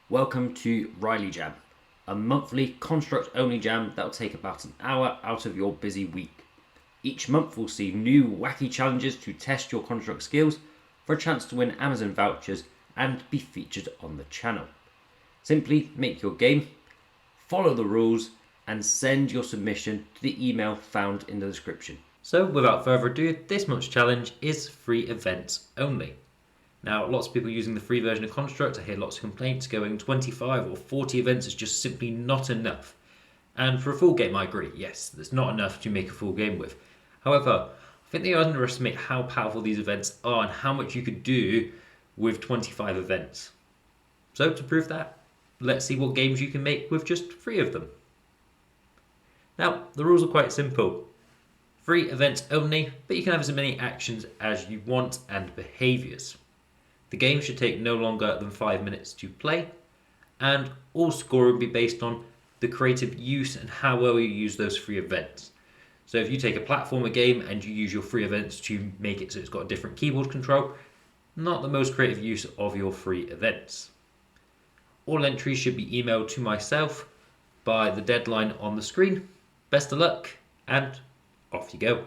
Welcome to Reilly Jam, a monthly construct-only jam that will take about an hour out of your busy week. Each month we'll see new wacky challenges to test your construct skills for a chance to win Amazon vouchers and be featured on the channel. Simply make your game, follow the rules, and send your submission to the email found in the description. So without further ado, this month's challenge is free events only. Now, lots of people using the free version of Construct, I hear lots of complaints going 25 or 40 events is just simply not enough. And for a full game, I agree, yes, there's not enough to make a full game with. However, I think they underestimate how powerful these events are and how much you could do with 25 events. So to prove that, let's see what games you can make with just 3 of them. Now, the rules are quite simple. Free events only, but you can have as many actions as you want and behaviours. The game should take no longer than 5 minutes to play, and all scoring will be based on the creative use and how well you use those free events. So if you take a platformer game and you use your free events to make it so it's got a different keyboard control, not the most creative use of your free events. All entries should be emailed to myself by the deadline on the screen. Best of luck, and off you go.